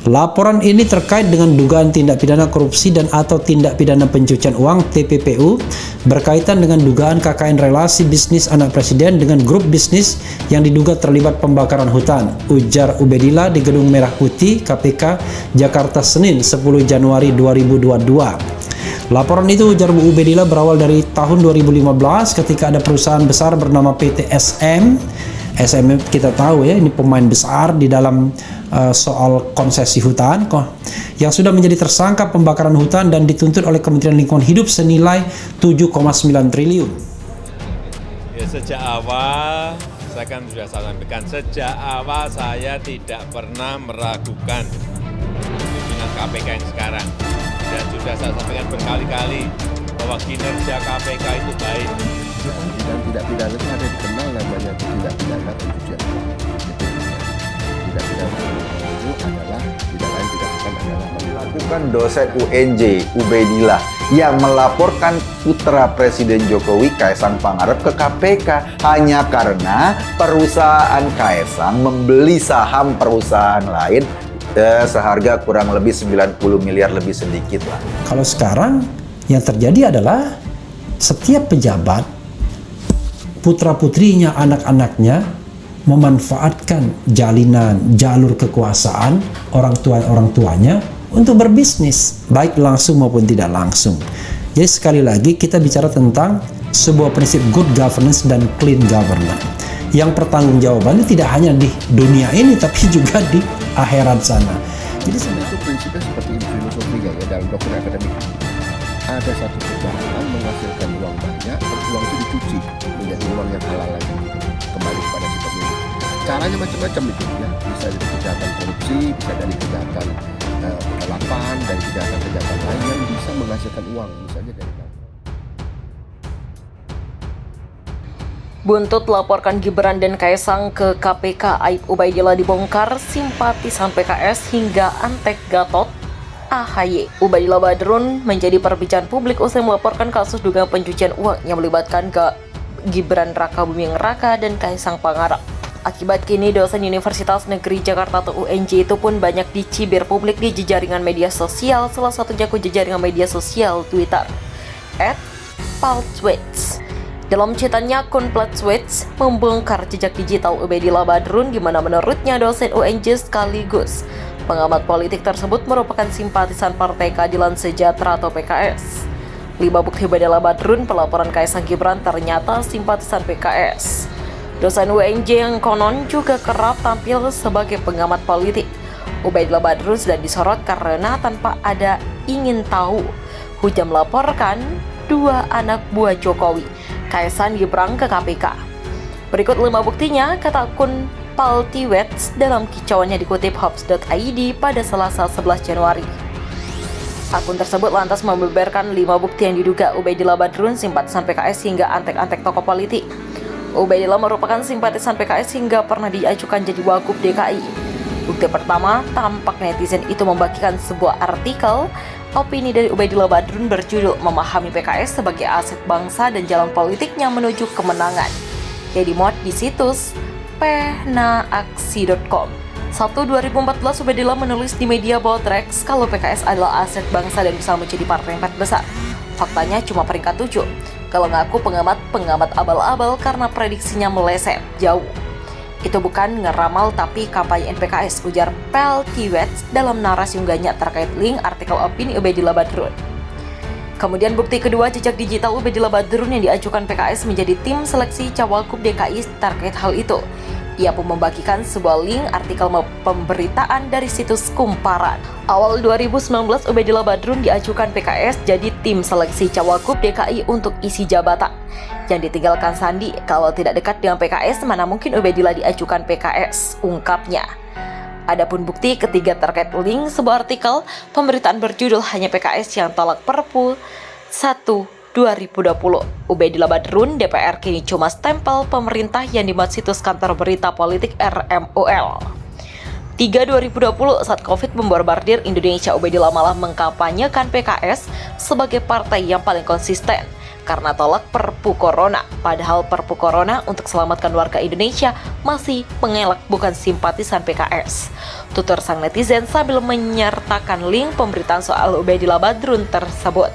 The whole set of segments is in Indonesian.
Laporan ini terkait dengan dugaan tindak pidana korupsi dan atau tindak pidana pencucian uang (TPPU) berkaitan dengan dugaan KKN relasi bisnis anak presiden dengan grup bisnis yang diduga terlibat pembakaran hutan, ujar Ubedillah di Gedung Merah Putih KPK Jakarta Senin 10 Januari 2022. Laporan itu, ujar Bu Ubedillah, berawal dari tahun 2015 ketika ada perusahaan besar bernama PT SM. SM kita tahu ya, ini pemain besar di dalam soal konsesi hutan yang sudah menjadi tersangka pembakaran hutan dan dituntut oleh Kementerian Lingkungan Hidup senilai 7,9 triliun. Ya, sejak awal saya kan sudah sampaikan, sejak awal saya tidak pernah meragukan pimpinan KPK yang sekarang, dan sudah saya sampaikan berkali-kali bahwa kinerja KPK itu baik. Dan tidak pidana itu ada dikenal namanya tidak pidana pencucian uang. Tidak pidana itu adalah tidak lain tidak bukan adalah melakukan dosen UNJ Ubedillah yang melaporkan putra Presiden Jokowi Kaesang Pangarep ke KPK hanya karena perusahaan Kaesang membeli saham perusahaan lain seharga kurang lebih 90 miliar lebih sedikit lah. Kalau sekarang yang terjadi adalah setiap pejabat, putra-putrinya, anak-anaknya memanfaatkan jalur kekuasaan orang tuanya untuk berbisnis, baik langsung maupun tidak langsung. Jadi sekali lagi kita bicara tentang sebuah prinsip good governance dan clean governance yang pertanggungjawabannya tidak hanya di dunia ini tapi juga di akhirat sana. Jadi sebenarnya itu prinsipnya seperti ini filosofinya ya dalam doktrin akademik. Ada satu perusahaan menghasilkan uang banyak, terus uang itu dicuci menjadi uang yang halal lagi kembali kepada si pemilik. Caranya macam-macam itu ya, bisa dari kejahatan korupsi, bisa dari kejahatan kegelapan, dari kejahatan lain yang bisa menghasilkan uang, misalnya dari Buntut laporkan Gibran dan Kaesang ke KPK, aib Ubedillah dibongkar, simpatisan PKS hingga antek Gatot AHY. Ubedillah Badrun menjadi perbincangan publik usai melaporkan kasus dugaan pencucian uang yang melibatkan Gibran Raka Buming Raka dan Kaesang Pangarep. Akibat kini dosen Universitas Negeri Jakarta atau UNJ itu pun banyak dicibir publik di jejaringan media sosial, salah satunya akun jejaringan media sosial Twitter @paltweets. Dalam cetannya, akun Paltweets membongkar jejak digital Ubedillah Badrun di mana menurutnya dosen UNJ sekaligus pengamat politik tersebut merupakan simpatisan Partai Keadilan Sejahtera atau PKS. 5 bukti Ubedillah Badrun pelaporan Kaesang Gibran ternyata simpatisan PKS. Dosen UNJ yang konon juga kerap tampil sebagai pengamat politik. Ubedillah Badrun sudah disorot karena tanpa ada ingin tahu, hujam melaporkan 2 anak buah Jokowi, Kaesang Gibran, ke KPK. Berikut 5 buktinya, kata akun Paltweets dalam kicauannya dikutip Hops.id pada Selasa 11 Januari. Akun tersebut lantas membeberkan 5 bukti yang diduga Ubedillah Badrun simpatisan PKS hingga antek-antek tokoh politik. Ubedillah merupakan simpatisan PKS hingga pernah diajukan jadi Wagub DKI. Bukti pertama, tampak netizen itu membagikan sebuah artikel opini dari Ubedillah Badrun berjudul "Memahami PKS sebagai Aset Bangsa dan Jalan Politiknya Menuju Kemenangan" yang dimuat di situs penaaksi.com. 2014 Ubedillah menulis di media Bodrex kalau PKS adalah aset bangsa dan bisa menjadi partai 4 besar. Faktanya cuma peringkat 7. Kalau ngaku pengamat abal-abal karena prediksinya meleset jauh. Itu bukan ngeramal tapi kampanye PKS, ujar Paltweets dalam narasi unggahnya terkait link artikel opini Ubedillah Badrun. Kemudian bukti kedua, jejak digital Ubedillah Badrun yang diajukan PKS menjadi tim seleksi Cawagup DKI terkait hal itu. Ia pun membagikan sebuah link artikel pemberitaan dari situs Kumparan. Awal 2019, Ubedillah Badrun diajukan PKS jadi tim seleksi Cawagup DKI untuk isi jabatan. Yang ditinggalkan Sandi, kalau tidak dekat dengan PKS, mana mungkin Ubedillah diajukan PKS, ungkapnya. Adapun bukti ketiga terkait link sebuah artikel pemberitaan berjudul "Hanya PKS yang tolak Perpu 1/2020. Ubedillah Badrun DPR kini cuma stempel pemerintah" yang dimuat situs kantor berita politik RMUL. 3/2020 saat Covid memborbardir Indonesia, Ubedillah malah mengkampanyekan PKS sebagai partai yang paling konsisten. karena tolak Perpu Corona. Padahal Perpu Corona untuk selamatkan warga Indonesia masih mengelak bukan simpatisan PKS. Tutur sang netizen sambil menyertakan link pemberitaan soal Ubaidillah Badrun tersebut.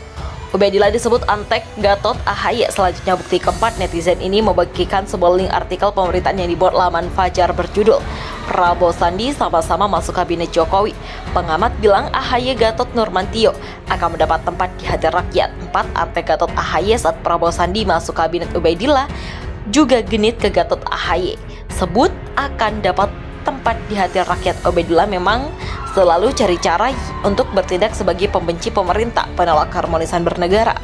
Ubaidillah disebut antek Gatot AHY. Selanjutnya bukti keempat, netizen ini membagikan sebuah link artikel pemberitaan yang dibuat laman Fajar berjudul Prabowo Sandi sama-sama masuk kabinet Jokowi. Pengamat bilang AHY Gatot Nurmantio akan mendapat tempat di hati rakyat. 4. Antek Gatot AHY saat Prabowo Sandi masuk kabinet Ubaidillah juga genit ke Gatot AHY. Sebut akan dapat tempat di hati rakyat. Ubaidillah memang selalu cari cara untuk bertindak sebagai pembenci pemerintah, penolak harmonisan bernegara.